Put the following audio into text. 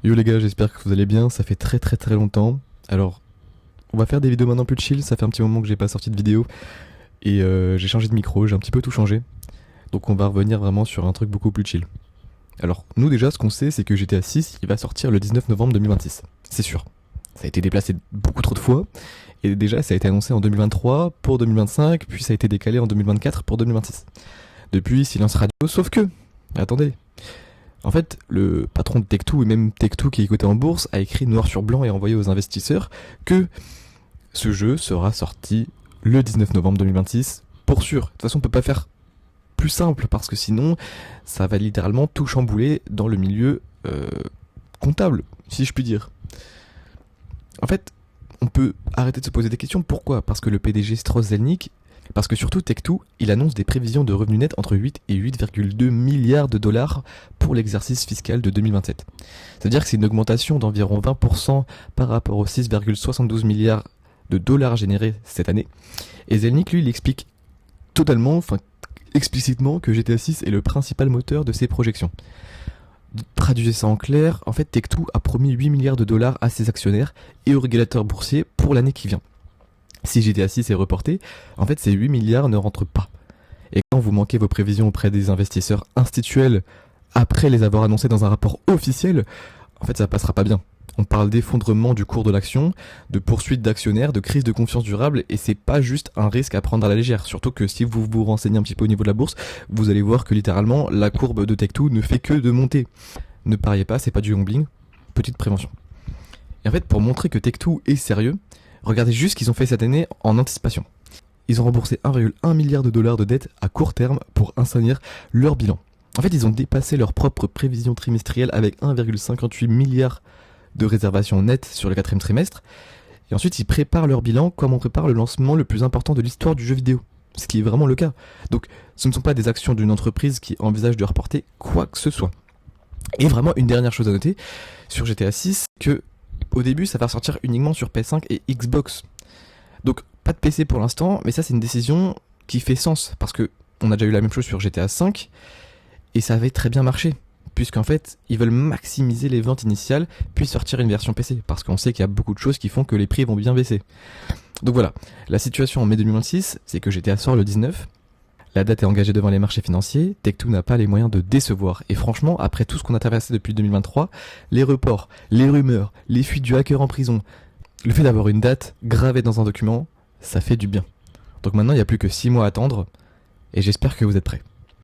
Yo les gars, j'espère que vous allez bien, ça fait très très très longtemps. Alors, on va faire des vidéos maintenant plus chill, ça fait un petit moment que j'ai pas sorti de vidéo. Et j'ai changé de micro, j'ai un petit peu tout changé. Donc on va revenir vraiment sur un truc beaucoup plus chill. Alors, nous déjà, ce qu'on sait, c'est que GTA 6, il va sortir le 19 novembre 2026. C'est sûr. Ça a été déplacé beaucoup trop de fois. Et déjà, ça a été annoncé en 2023 pour 2025, puis ça a été décalé en 2024 pour 2026. Depuis, silence radio, sauf que... Attendez. En fait, le patron de Tech2 et même Tech2 qui est coté en bourse a écrit noir sur blanc et envoyé aux investisseurs que ce jeu sera sorti le 19 novembre 2026 pour sûr. De toute façon, on peut pas faire plus simple parce que sinon, ça va littéralement tout chambouler dans le milieu comptable, si je puis dire. En fait, on peut arrêter de se poser des questions. Pourquoi ? Parce que le PDG Strauss-Zelnick, parce que surtout Tech2, il annonce des prévisions de revenus nets entre 8 et 8,2 milliards de dollars pour l'exercice fiscal de 2027. C'est-à-dire que c'est une augmentation d'environ 20% par rapport aux 6,72 milliards de dollars générés cette année. Et Zelnick, lui, il explique totalement, explicitement que GTA 6 est le principal moteur de ces projections. Traduisez ça en clair, en fait Tech2 a promis 8 milliards de dollars à ses actionnaires et aux régulateurs boursiers pour l'année qui vient. Si GTA 6 est reporté, en fait ces 8 milliards ne rentrent pas. Et quand vous manquez vos prévisions auprès des investisseurs institutionnels après les avoir annoncés dans un rapport officiel, en fait ça passera pas bien. On parle d'effondrement du cours de l'action, de poursuite d'actionnaires, de crise de confiance durable, et c'est pas juste un risque à prendre à la légère. Surtout que si vous vous renseignez un petit peu au niveau de la bourse, vous allez voir que littéralement la courbe de Tech2 ne fait que de monter. Ne pariez pas, c'est pas du gambling, petite prévention. Et en fait, pour montrer que Tech2 est sérieux, regardez juste ce qu'ils ont fait cette année en anticipation. Ils ont remboursé 1,1 milliard de dollars de dettes à court terme pour assainir leur bilan. En fait, ils ont dépassé leurs propres prévisions trimestrielles avec 1,58 milliard de réservations nettes sur le 4e trimestre. Et ensuite, ils préparent leur bilan comme on prépare le lancement le plus important de l'histoire du jeu vidéo. Ce qui est vraiment le cas. Donc, ce ne sont pas des actions d'une entreprise qui envisage de reporter quoi que ce soit. Et vraiment, une dernière chose à noter sur GTA 6, que au début, ça va sortir uniquement sur PS5 et Xbox. Donc, pas de PC pour l'instant, mais ça, c'est une décision qui fait sens. Parce que on a déjà eu la même chose sur GTA 5, et ça avait très bien marché. Puisqu'en fait, ils veulent maximiser les ventes initiales, puis sortir une version PC, parce qu'on sait qu'il y a beaucoup de choses qui font que les prix vont bien baisser. Donc voilà, la situation en mai 2026, c'est que GTA sort le 19, la date est engagée devant les marchés financiers, Tech2 n'a pas les moyens de décevoir, et franchement, après tout ce qu'on a traversé depuis 2023, les reports, les rumeurs, les fuites du hacker en prison, le fait d'avoir une date gravée dans un document, ça fait du bien. Donc maintenant, il n'y a plus que 6 mois à attendre, et j'espère que vous êtes prêts.